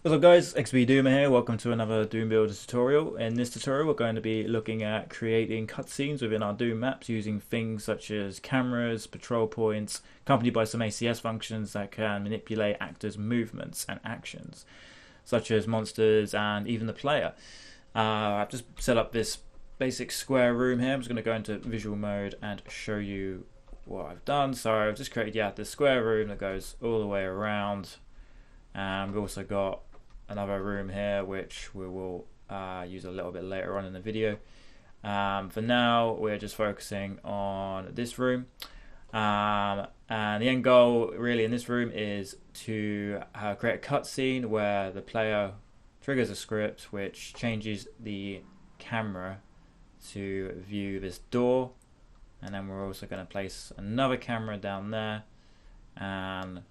What's up guys, XPdoomer here, welcome to another Doom Builder tutorial. In this tutorial we're going to be looking at creating cutscenes within our Doom maps using things such as cameras, patrol points, accompanied by some ACS functions that can manipulate actors' movements and actions, such as monsters and even the player. I've just set up this basic square room here. I'm just going to go into visual mode and show you what I've done. So I've just created this square room that goes all the way around, and we've also got another room here which we will use a little bit later on in the video. For now we're just focusing on this room, and the end goal really in this room is to create a cutscene where the player triggers a script which changes the camera to view this door, and then we're also going to place another camera down there, and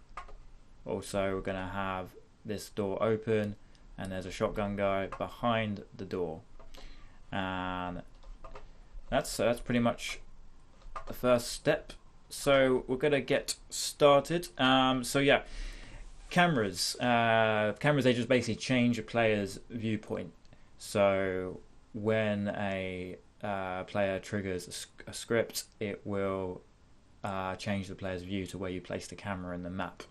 also we're going to have this door open and there's a shotgun guy behind the door, and that's pretty much the first step. So we're gonna get started. So yeah, cameras they just basically change a player's viewpoint. So when a player triggers a script, it will change the player's view to where you place the camera in the map.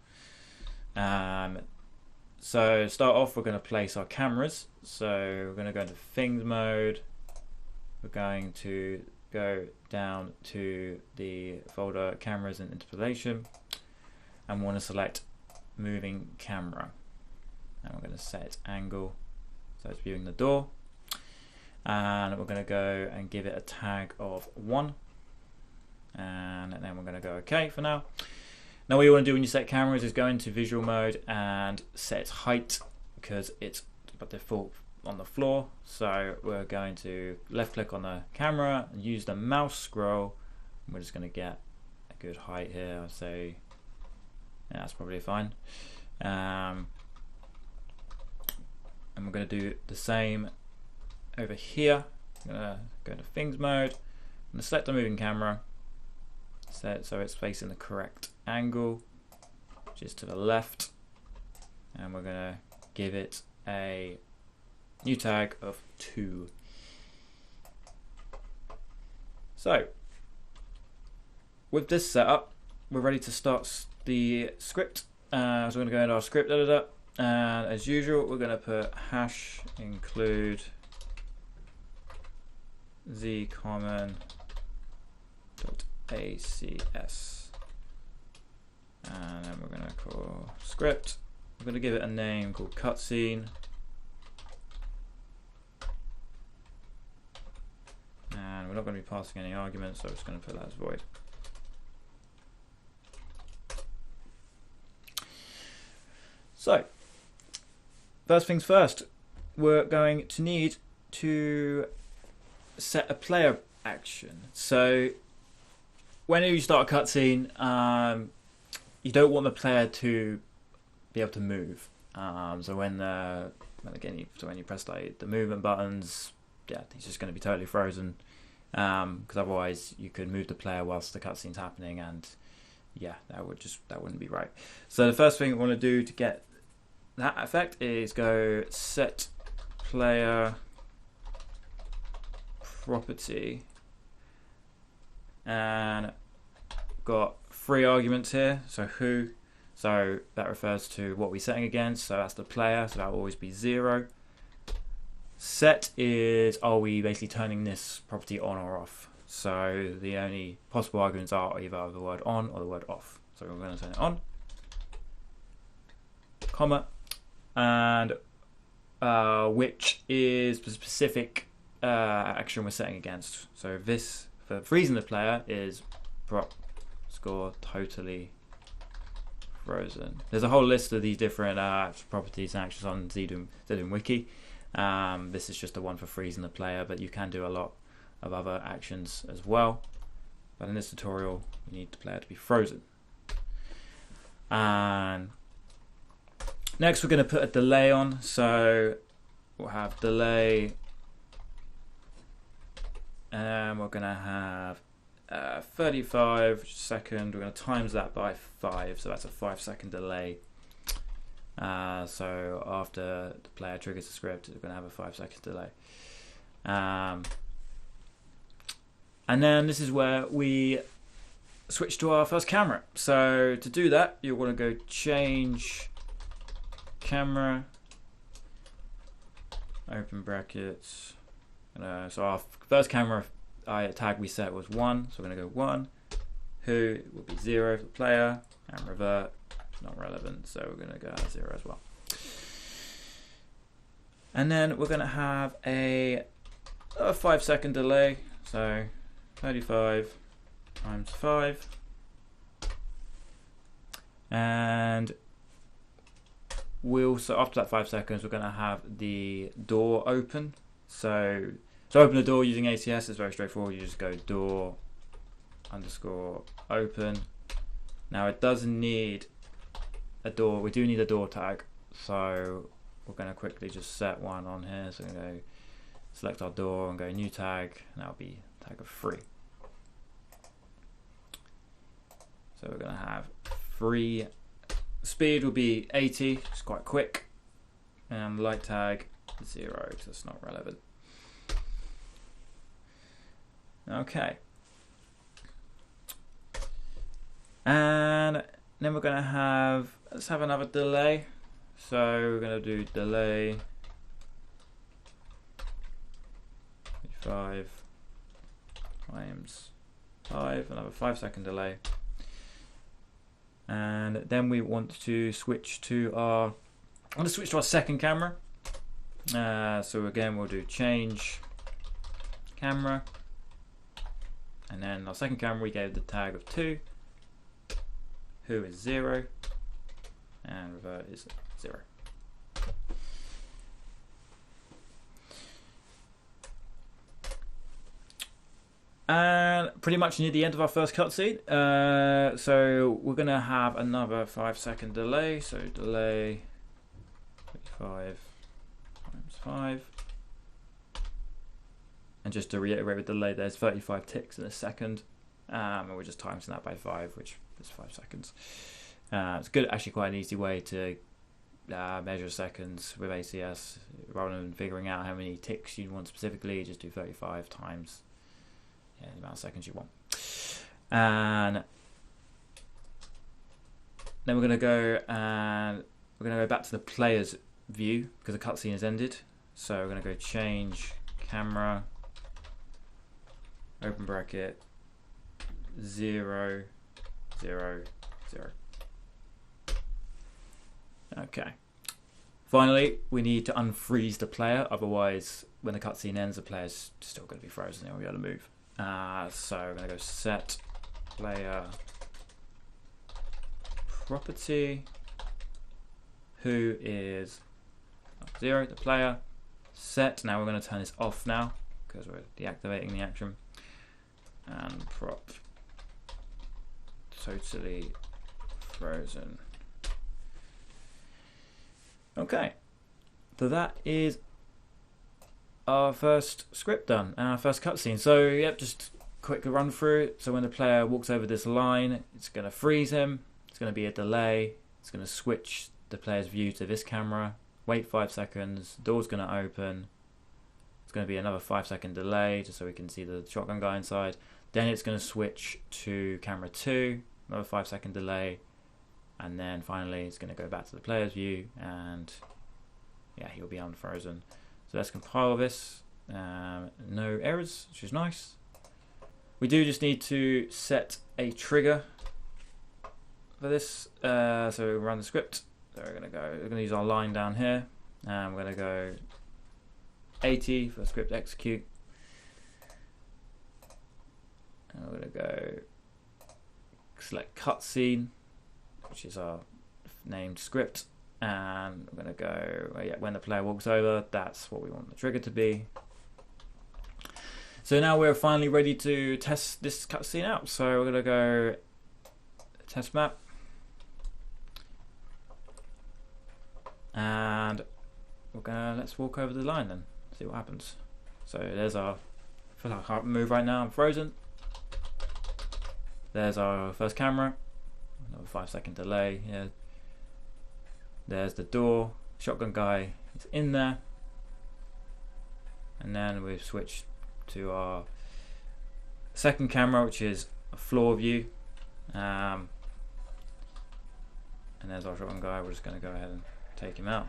So to start off, we're going to place our cameras. So we're going to go into things mode. We're going to go down to the folder cameras and interpolation, and we want to select moving camera, and we're going to set its angle so it's viewing the door, and we're going to go and give it a tag of 1, and then we're going to go OK for now. Now what you want to do when you set cameras is go into visual mode and set its height, because it's by default on the floor. So we're going to left click on the camera and use the mouse scroll, and we're just going to get a good height here. I'll say, yeah, that's probably fine. And we're going to do the same over here. I'm going to go into things mode. I'm going to select the moving camera, set it so it's facing the correct angle, which is to the left, and we're going to give it a new tag of 2. So with this setup, we're ready to start the script. So we're going to go into our script editor, and as usual we're going to put hash include zcommon.acs, and then we're going to call script. We're going to give it a name called cutscene, and we're not going to be passing any arguments, so I'm just going to put that as void. So first things first, we're going to need to set a player action. So whenever you start a cutscene, you don't want the player to be able to move. So when you press like the movement buttons, yeah, he's just going to be totally frozen. Because otherwise you could move the player whilst the cutscene's happening, and yeah, that wouldn't be right. So the first thing we want to do to get that effect is go set player property, and got 3 arguments here. So who, so that refers to what we're setting against, so that's the player, so that will always be 0. Set is, are we basically turning this property on or off? So the only possible arguments are either the word on or the word off. So we're going to turn it on, comma, and which is the specific action we're setting against. So this, for freezing the player, is prop score totally frozen. There's a whole list of these different properties and actions on Zdoom Wiki. This is just the one for freezing the player, but you can do a lot of other actions as well. But in this tutorial, we need the player to be frozen. And next, we're going to put a delay on. So we'll have delay, and we're going to have 35 seconds. We're going to times that by 5, so that's a 5-second delay. So after the player triggers the script, it's going to have a 5-second delay. And then this is where we switch to our first camera. So to do that, you want to go change camera, open brackets. So our first camera tag we set was 1, so we're going to go 1. Who will be 0 for the player, and revert, it's not relevant, so we're going to go 0 as well. And then we're going to have a 5-second delay, so 35 times 5, and so after that 5 seconds we're going to have the door open. So to open the door using ACS is very straightforward. You just go door underscore open. Now it doesn't need a door, we do need a door tag, so we're going to quickly just set one on here. So we're going to go select our door and go new tag, and that'll be tag of 3. So we're going to have 3. Speed will be 80, it's quite quick, and light tag 0 because it's not relevant. Okay. And then we're going to have, let's have another delay. So we're going to do delay 5 times 5, another 5-second delay. And then we want to switch to our, second camera. So again, we'll do change camera. And then our second camera, we gave the tag of 2. Who is 0, and revert is 0. And pretty much near the end of our first cutscene. So we're going to have another 5-second delay. So delay 5 times 5. And just to reiterate with delay, there's 35 ticks in a second. And we're just timesing that by 5, which is 5 seconds. It's good, actually quite an easy way to measure seconds with ACS. Rather than figuring out how many ticks you want specifically, just do 35 times the amount of seconds you want. And then we're going to go back to the player's view because the cutscene has ended. So we're going to go change camera, open bracket, 0, 0, 0. Okay. Finally, we need to unfreeze the player. Otherwise, when the cutscene ends, the player's still going to be frozen. They won't be able to move. So we're going to go set player property. Who is 0? The player. Set. Now we're going to turn this off now because we're deactivating the action. And prop totally frozen. Okay, so that is our first script done, our first cutscene. So yep, just quick run through it. So when the player walks over this line, it's going to freeze him. It's going to be a delay. It's going to switch the player's view to this camera. Wait 5 seconds. The door's going to open. It's going to be another 5-second delay just so we can see the shotgun guy inside. Then it's going to switch to camera 2, another 5-second delay, and then finally it's going to go back to the player's view, and yeah, he'll be unfrozen. So let's compile this. No errors, which is nice. We do just need to set a trigger for this. So we run the script. So we're going to use our line down here, and we're going to go 80 for script execute. And we're going to go select cutscene, which is our named script, and we're going to go when the player walks over, that's what we want the trigger to be. So now we're finally ready to test this cutscene out. So we're going to go test map, and let's walk over the line then, see what happens. So there's our, I feel like I can't move right now, I'm frozen. There's our first camera, another 5-second delay. Yeah, there's the door. Shotgun guy is in there, and then we've switched to our second camera, which is a floor view, and there's our shotgun guy. We're just going to go ahead and take him out.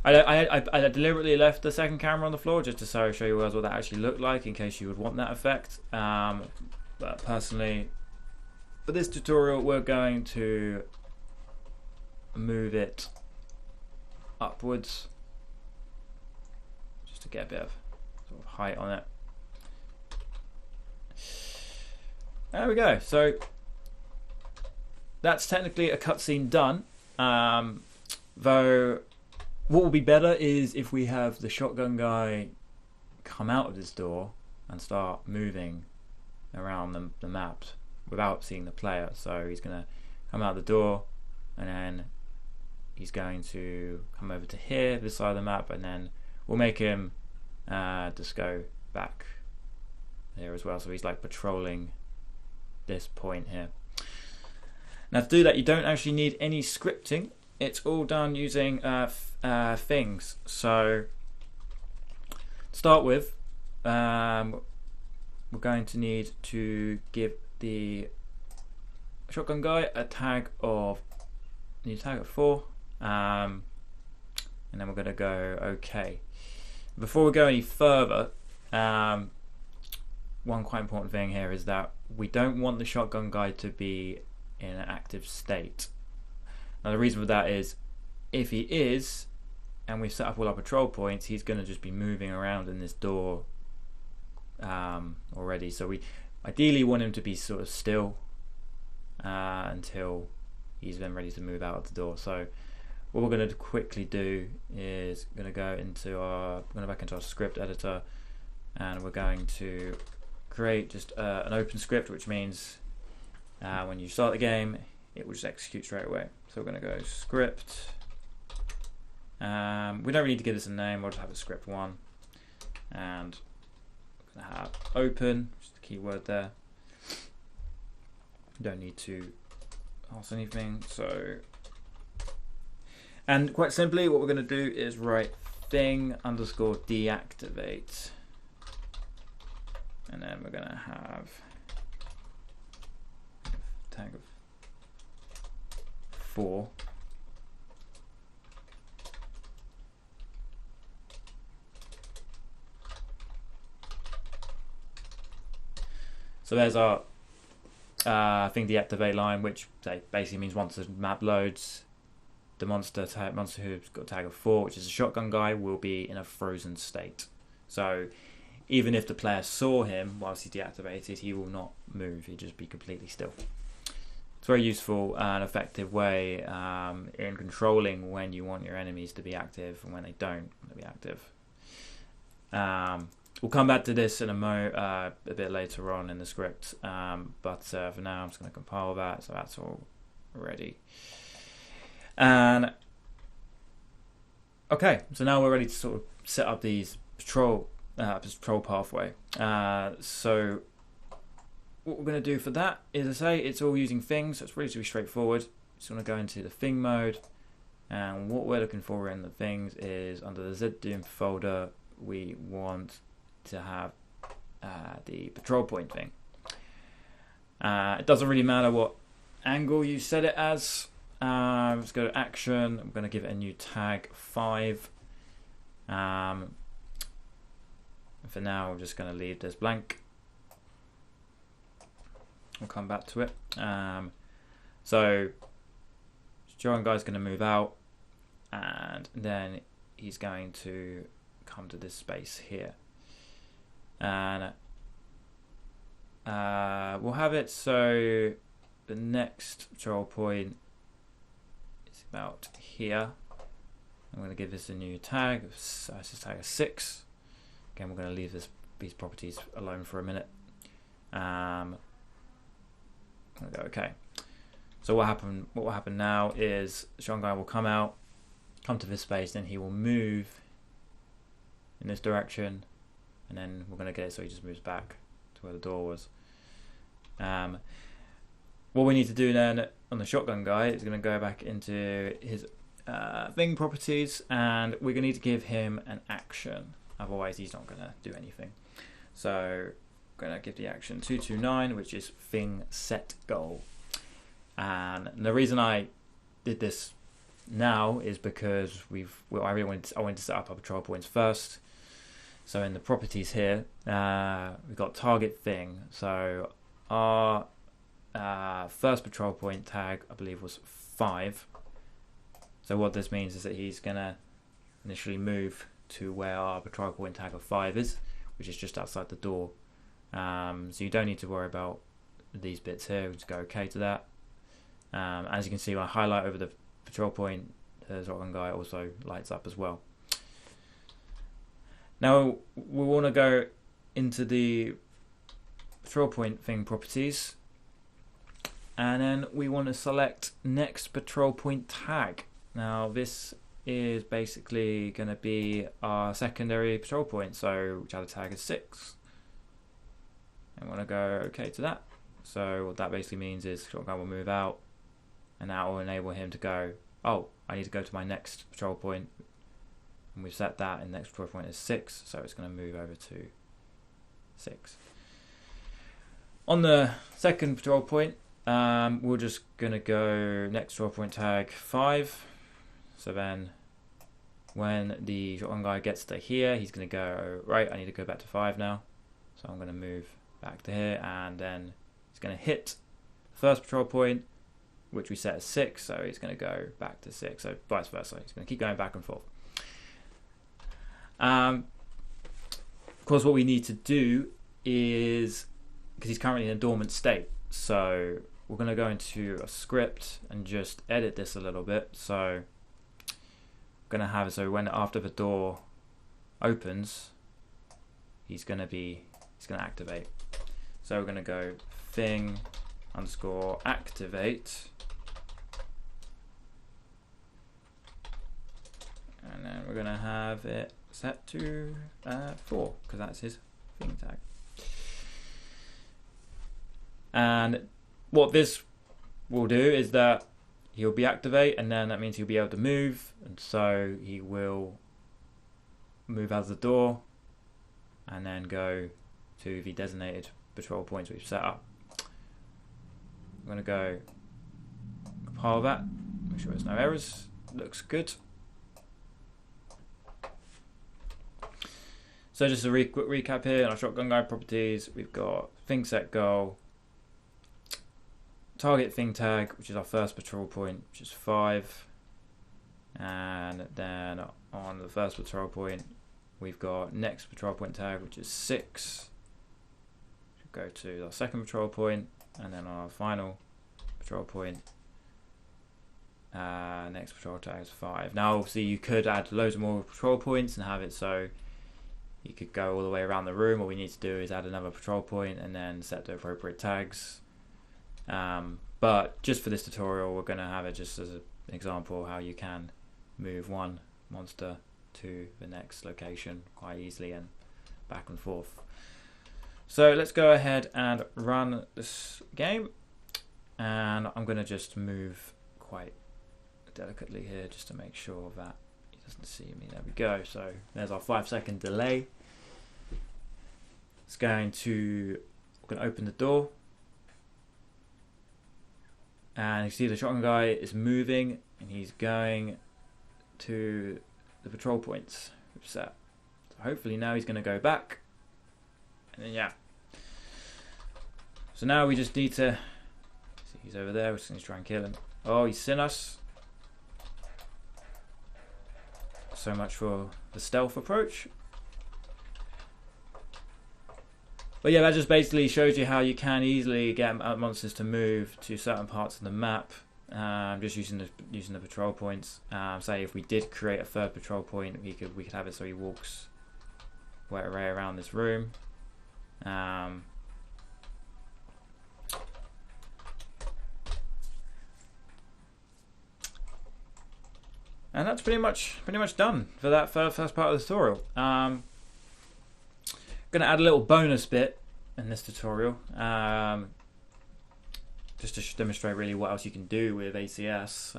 I deliberately left the second camera on the floor just to show you guys what that actually looked like, in case you would want that effect. But personally, for this tutorial, we're going to move it upwards just to get a bit of sort of height on it. There we go. So that's technically a cutscene done. Though what will be better is if we have the shotgun guy come out of this door and start moving around the map without seeing the player. So he's going to come out the door, and then he's going to come over to here, this side of the map, and then we'll make him just go back here as well. So he's like patrolling this point here. Now to do that, you don't actually need any scripting. It's all done using things. So to start with, we're going to need to give the shotgun guy a tag of 4, and then we're going to go OK. Before we go any further, one quite important thing here is that we don't want the shotgun guy to be in an active state. Now the reason for that is, if he is, and we've set up all our patrol points, he's going to just be moving around in this door already. So we ideally want him to be sort of still until he's then ready to move out of the door. So what we're going to quickly do is going to go back into our script editor, and we're going to create just an open script, which means when you start the game, it will just execute straight away. So we're going to go script. We don't really need to give this a name. We'll just have it script 1, and we're going to have open, just the keyword there. You don't need to pass anything. So, and quite simply, what we're going to do is write thing_deactivate, and then we're going to have tag of 4. So there's our thing deactivate line, which basically means once the map loads, the monster who's got a tag of 4, which is a shotgun guy, will be in a frozen state. So even if the player saw him whilst he's deactivated, he will not move. He'll just be completely still. It's a very useful and effective way in controlling when you want your enemies to be active and when they don't want to be active. We'll come back to this in a bit later on in the script, but for now I'm just going to compile that, so that's all ready. And okay, so now we're ready to sort of set up these patrol pathway. So what we're going to do for that is, I say, it's all using things, so it's really straightforward. Just going to go into the thing mode, and what we're looking for in the things is under the Zdoom folder, we want to have the patrol point thing. It doesn't really matter what angle you set it as. Let's go to action. I'm going to give it a new tag 5. For now, I'm just going to leave this blank. We'll come back to it. So John guy's going to move out, and then he's going to come to this space here, and we'll have it so the next patrol point is about here. I'm going to give this a new tag. This is tag of 6. Again, we're going to leave these properties alone for a minute. Okay. So what will happen now is Sean guy will come to this space, then he will move in this direction, and then we're going to get it so he just moves back to where the door was. what we need to do then on the shotgun guy is going to go back into his thing properties, and we're going to need to give him an action. Otherwise, he's not going to do anything. So I'm going to give the action 229, which is thing set goal. And the reason I did this now is because I wanted to set up our patrol points first. So in the properties here, we've got target thing. So our first patrol point tag, I believe, was 5. So what this means is that he's going to initially move to where our patrol point tag of 5 is, which is just outside the door. So you don't need to worry about these bits here. We'll just go OK to that. As you can see, when I highlight over the patrol point, the shotgun guy also lights up as well. Now we want to go into the patrol point thing properties, and then we want to select next patrol point tag. Now this is basically going to be our secondary patrol point, so which other tag is 6. I want to go OK to that. So what that basically means is shotgun will move out, and that will enable him to go, oh, I need to go to my next patrol point, and we've set that, and the next patrol point is 6, so it's going to move over to 6. On the second patrol point, we're just going to go next patrol point tag 5. So then when the shotgun guy gets to here, he's going to go, right, I need to go back to 5 now. So I'm going to move back to here, and then he's going to hit the first patrol point, which we set as 6, so he's going to go back to 6, so vice versa. He's going to keep going back and forth. Of course, what we need to do is, because he's currently in a dormant state, so we're going to go into a script and just edit this a little bit. So going to have it so when after the door opens, he's going to activate. So we're going to go thing underscore activate, and then we're going to have it set to 4 because that's his thing tag. And what this will do is that he'll be activate, and then that means he'll be able to move, and so he will move out of the door and then go to the designated patrol points we've set up. I'm going to go compile that, make sure there's no errors. Looks good. So just a quick recap here on our shotgun guy properties. We've got thing set goal, target thing tag, which is our first patrol point, which is 5, and then on the first patrol point we've got next patrol point tag, which is 6. Go to our second patrol point, and then our final patrol point, next patrol tag is 5. Now obviously you could add loads more patrol points and have it so you could go all the way around the room. All we need to do is add another patrol point and then set the appropriate tags. But just for this tutorial, we're going to have it just as an example how you can move one monster to the next location quite easily and back and forth. So let's go ahead and run this game, and I'm going to just move quite delicately here just to make sure that he doesn't see me. There we go. So there's our 5-second delay. We're going to open the door, and you see the shotgun guy is moving, and he's going to the patrol points we've set. So hopefully now he's going to go back, and then yeah. So now we just need to see, he's over there. We're just going to try and kill him. Oh, he's seen us. So much for the stealth approach. But yeah, that just basically shows you how you can easily get monsters to move to certain parts of the map, just using the patrol points. Say if we did create a third patrol point, we could have it so he walks right around this room. And that's pretty much done for that first part of the tutorial. Going to add a little bonus bit in this tutorial. just to demonstrate really what else you can do with ACS.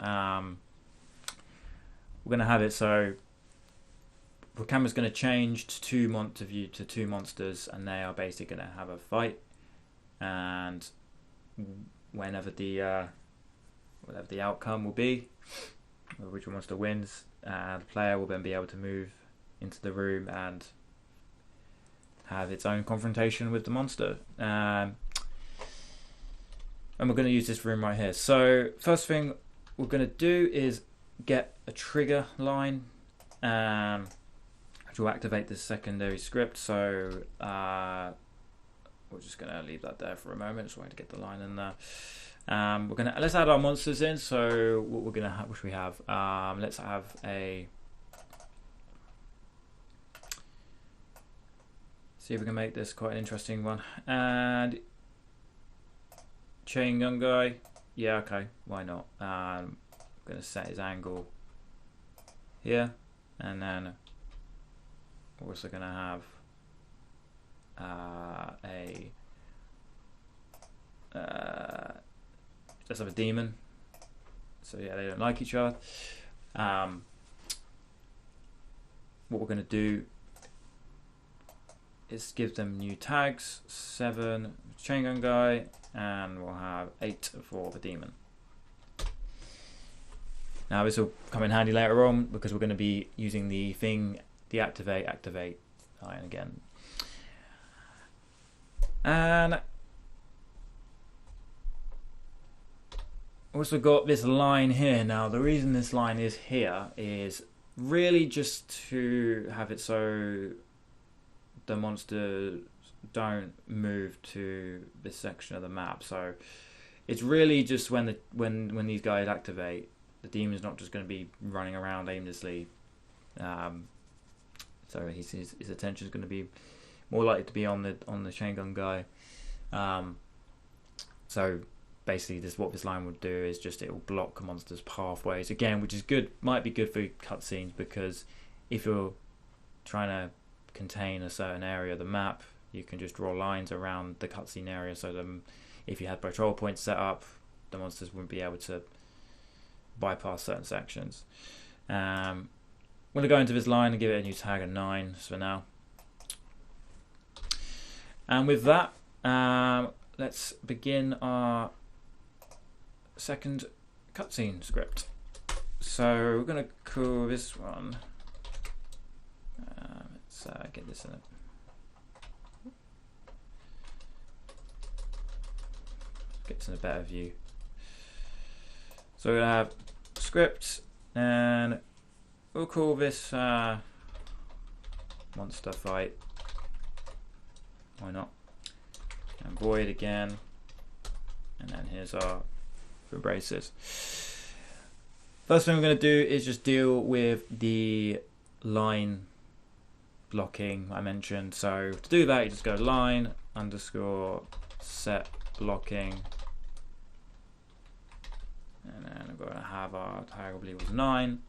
We're going to have it so the camera's going to change to two monsters, and they are basically going to have a fight. And whenever the whatever the outcome will be, which monster wins, the player will then be able to move into the room and have its own confrontation with the monster. And we're going to use this room right here. So first thing we're going to do is get a trigger line, which will activate this secondary script. So we're just going to leave that there for a moment. Just wanted to get the line in there. Let's add our monsters in. So what we're going to have, which we have, let's have a. See if we can make this quite an interesting one. And chain gun guy, yeah, okay, why not? I'm going to set his angle here, and then we're also going to have let's have a demon. So yeah, they don't like each other. What we're going to do is give them new tags. 7 chain gun guy, and we'll have 8 for the demon. Now this will come in handy later on because we're going to be using the thing, the activate line again. And also got this line here. Now the reason this line is here is really just to have it so the monsters don't move to this section of the map. So it's really just when these guys activate, the demon's not just going to be running around aimlessly. So his attention is going to be more likely to be on the chain gun guy. So basically, what this line would do is just it will block monsters' pathways again, which is good. Might be good for cutscenes because if you're trying to contain a certain area of the map, you can just draw lines around the cutscene area. So if you had patrol points set up, the monsters wouldn't be able to bypass certain sections. I'm going to go into this line and give it a new tag of 9 for now. And with that, let's begin our second cutscene script. So we're going to call this one. Let's get this in it. Get this in a better view. So we're going to have script, and we'll call this monster fight. Why not? And void again. And then here's our braces. First thing we're going to do is just deal with the line blocking I mentioned. So to do that, you just go line underscore set blocking. And then we're going to have our tag, I believe was 9.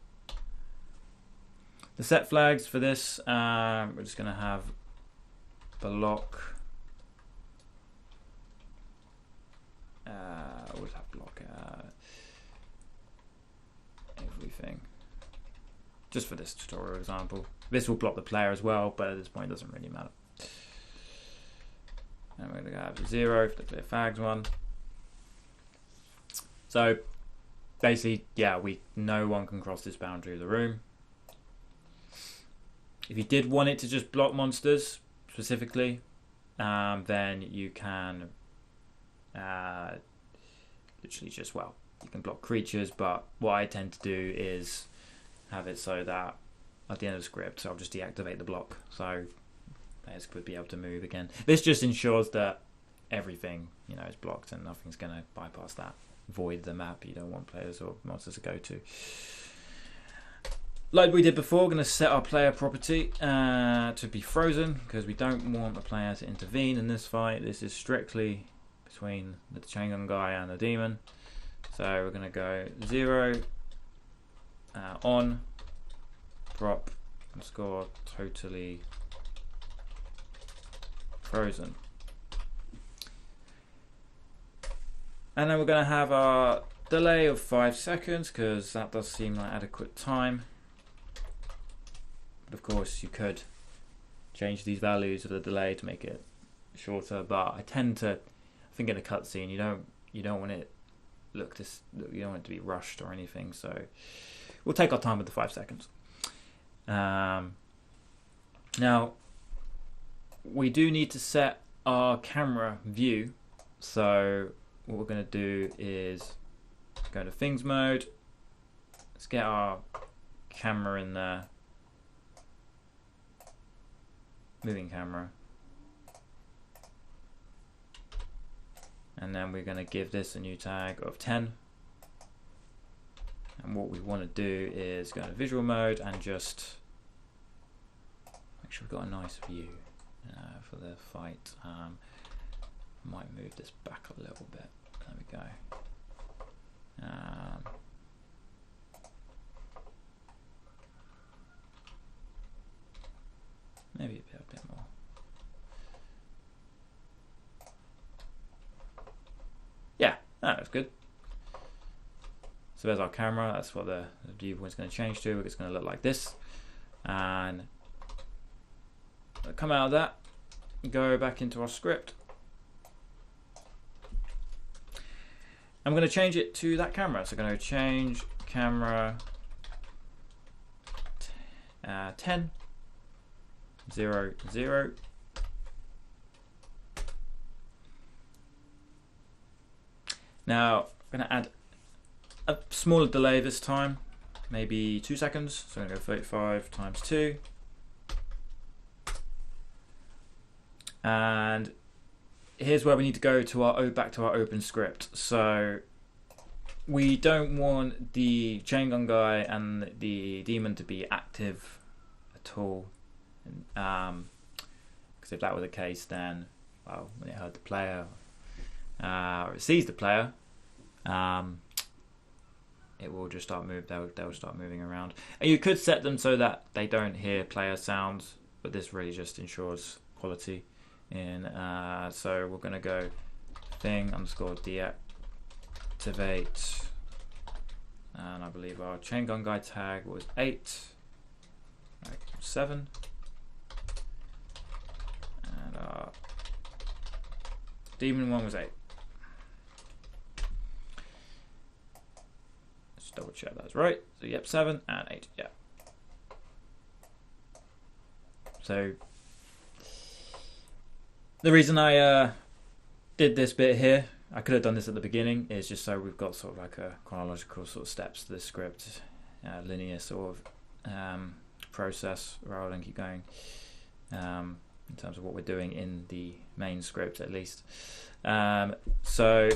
The set flags for this, we're just going to have block. We'll have block everything. Just for this tutorial example. This will block the player as well, but at this point it doesn't really matter. And we're going to have 0 for the clear fags one. So basically, yeah, no one can cross this boundary of the room. If you did want it to just block monsters specifically, then you can literally just, well, you can block creatures, but what I tend to do is have it so that at the end of the script, I'll just deactivate the block, so players would be able to move again. This just ensures that everything, is blocked and nothing's going to bypass that void of the map you don't want players or monsters to go to. Like we did before, we're going to set our player property to be frozen because we don't want the player to intervene in this fight. This is strictly between the chain gun guy and the demon. So we're going to go 0 on prop underscore totally frozen. And then we're going to have our delay of 5 seconds because that does seem like adequate time. But of course, you could change these values of the delay to make it shorter. But I think in a cutscene you don't want it you don't want it to be rushed or anything. So we'll take our time with the 5 seconds. Now we do need to set our camera view. So what we're going to do is go to things mode. Let's get our camera in there. Moving camera. And then we're going to give this a new tag of 10. And what we want to do is go into visual mode and just make sure we've got a nice view for the fight. Might move this back a little bit. There we go. Maybe a bit more. Yeah, that looks good. So there's our camera. That's what the viewpoint's going to change to. It's going to look like this. And come out of that, go back into our script. I'm going to change it to that camera. So I'm going to change camera 10, 0, 0. Now I'm going to add a smaller delay this time, maybe 2 seconds. So I'm going to go 35 times 2. And here's where we need to go to back to our open script. So we don't want the chain gun guy and the demon to be active at all. Because if that were the case, then well, when it heard the player or it sees the player, it will just start they'll start moving around. And you could set them so that they don't hear player sounds, but this really just ensures quality. So we're going to go thing underscore deactivate, and I believe our chain gun guy tag was 8, right, 7, and our demon one was 8. Let's double check that's right. So yep, 7 and 8. Yeah. So the reason I did this bit here, I could have done this at the beginning, is just so we've got sort of like a chronological sort of steps to the script, linear sort of process rather than keep going in terms of what we're doing in the main script at least. So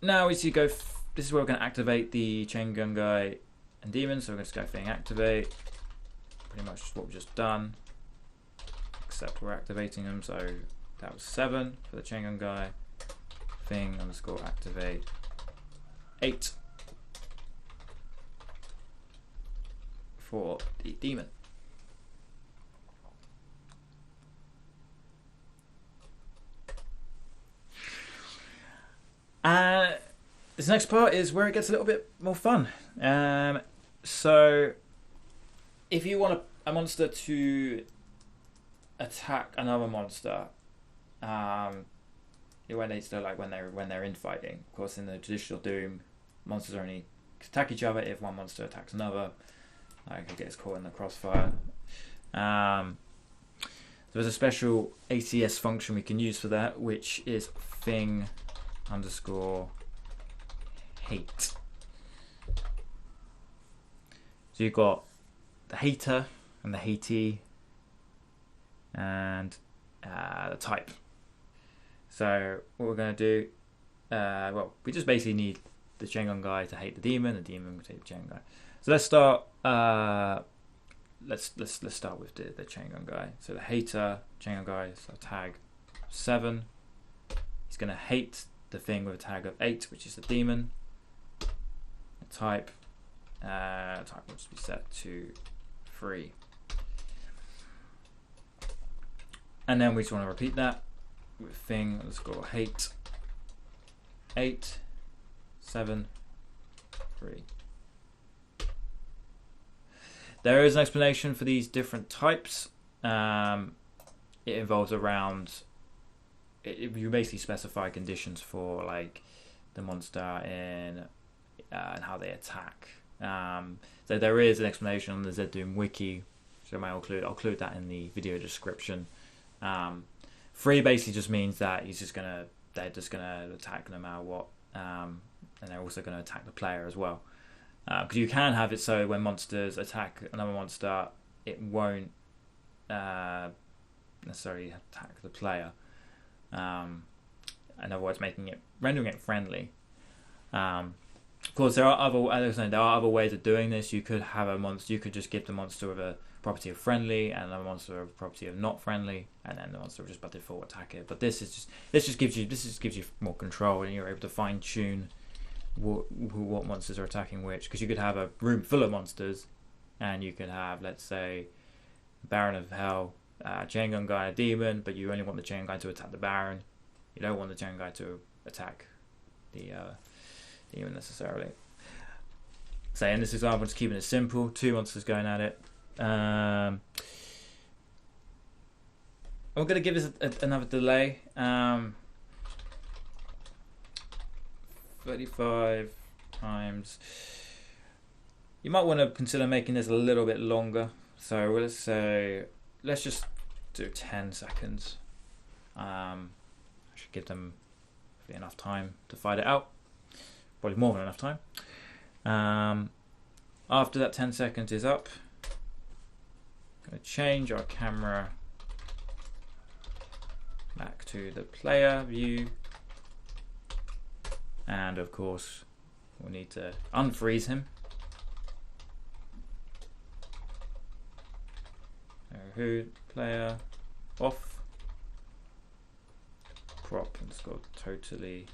now as you go, this is where we're going to activate the chain gun guy and demon. So we're going to go thing activate, pretty much what we've just done. Except we're activating them, so that was 7 for the chain gun guy. Thing underscore activate 8 for the demon. This next part is where it gets a little bit more fun. So if you want a monster to attack another monster, when they're infighting. Of course, in the traditional Doom, monsters only attack each other if one monster attacks another. Like it gets caught in the crossfire. There's a special ACS function we can use for that, which is thing underscore hate. So you've got the hater and the hatee and the type. So what we're going to do, well, we just basically need the chain gun guy to hate the demon to hate the chain guy. So let's start. Let's start with the chain gun guy. So the hater chain gun guy, so tag 7. He's going to hate the thing with a tag of 8, which is the demon. The type will just be set to 3. And then we just want to repeat that with thing underscore hate 8, 7, 3. There is an explanation for these different types. It involves around you basically specify conditions for like the monster and how they attack. So there is an explanation on the Zdoom Wiki, so I'll include that in the video description. 3 basically just means that they're just gonna attack no matter what, and they're also gonna attack the player as well. Because you can have it so when monsters attack another monster, it won't necessarily attack the player. In other words, rendering it friendly. Of course, there are other ways of doing this. You could have a monster. You could just give the monster with a property of friendly and another monster with a property of not friendly, and then the monster will just by default attack it. But this just gives you more control, and you're able to fine tune what monsters are attacking which. Because you could have a room full of monsters, and you could have, let's say, Baron of Hell, chain gun guy, a demon, but you only want the chain guy to attack the Baron. You don't want the chain guy to attack the demon necessarily. So in this example, just keeping it simple, 2 monsters going at it. I'm going to give this another delay. 35 times. You might want to consider making this a little bit longer. So let's just do 10 seconds. I should give them enough time to fight it out. Probably more than enough time. After that 10 seconds is up, I'm going to change our camera back to the player view. And of course, we'll need to unfreeze him. Player off. Prop and it's got totally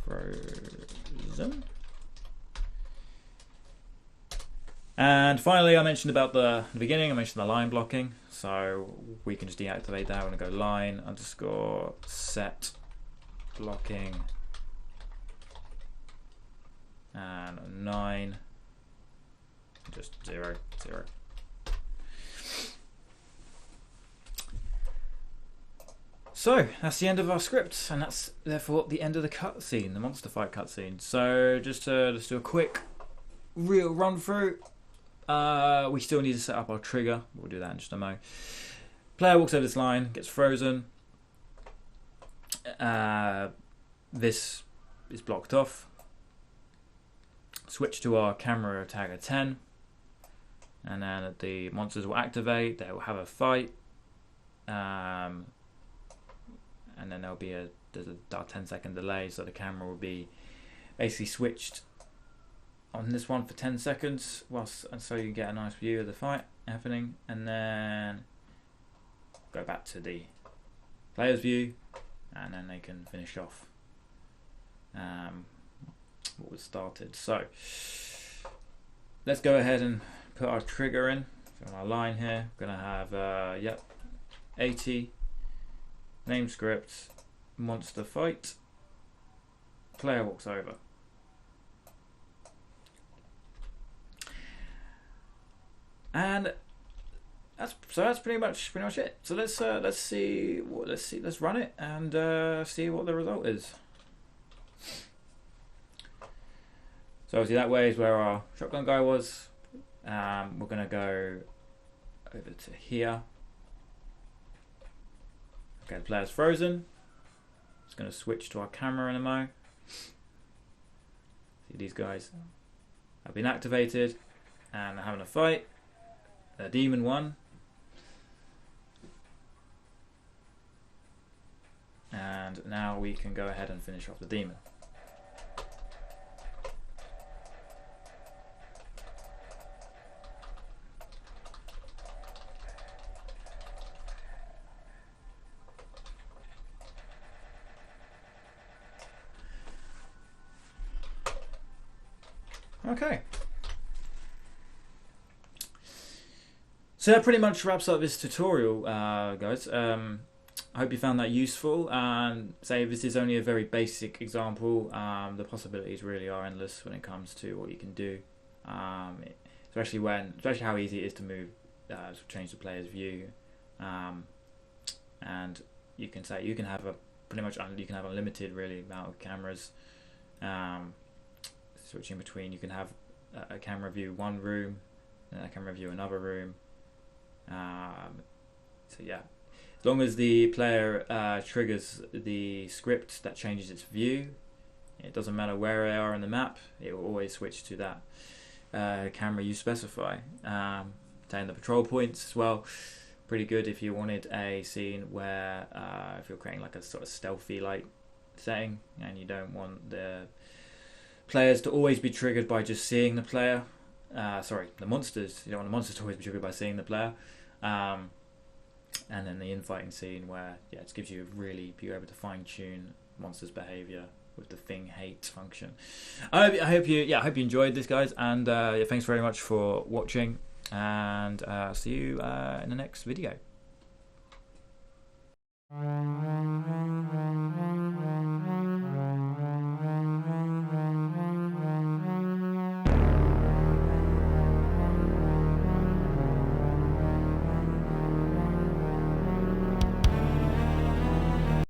frozen. And finally, I mentioned about the beginning, I mentioned the line blocking. So we can just deactivate that. We're going to go line underscore set blocking and 9, just 0, 0. So that's the end of our script, and that's therefore the end of the cutscene, the monster fight cutscene. So just do a quick real run through. We still need to set up our trigger. We'll do that in just a moment. Player walks over this line, gets frozen. This is blocked off. Switch to our camera tag of 10, and then the monsters will activate. They will have a fight. And then there's a 10-second delay, so the camera will be basically switched on this one for 10 seconds, and so you get a nice view of the fight happening, and then go back to the player's view, and then they can finish off what was started. So let's go ahead and put our trigger in. So on our line here, we're going to have 80. Name script, monster fight, player walks over. And that's pretty much it. So let's run it and see what the result is. So obviously that way is where our shotgun guy was. We're gonna go over to here. Okay, the player's frozen. Just going to switch to our camera in a mo. See, these guys have been activated and they're having a fight. The demon won. And now we can go ahead and finish off the demon. Okay. So that pretty much wraps up this tutorial, guys. I hope you found that useful. Say this is only a very basic example. The possibilities really are endless when it comes to what you can do, especially how easy it is to move, to change the player's view, and you can have unlimited really amount of cameras. Switching between, you can have a camera view one room, and a camera view another room. So yeah, as long as the player triggers the script that changes its view, it doesn't matter where they are in the map, it will always switch to that camera you specify. Saying the patrol points as well, pretty good if you wanted a scene where if you're creating like a sort of stealthy light setting and you don't want the players to always be triggered by just seeing the player. The monsters. You don't want the monsters to always be triggered by seeing the player. And then the infighting scene where it gives you you're able to fine tune monsters' behavior with the thing hate function. I hope you enjoyed this, guys, and thanks very much for watching, and see you in the next video.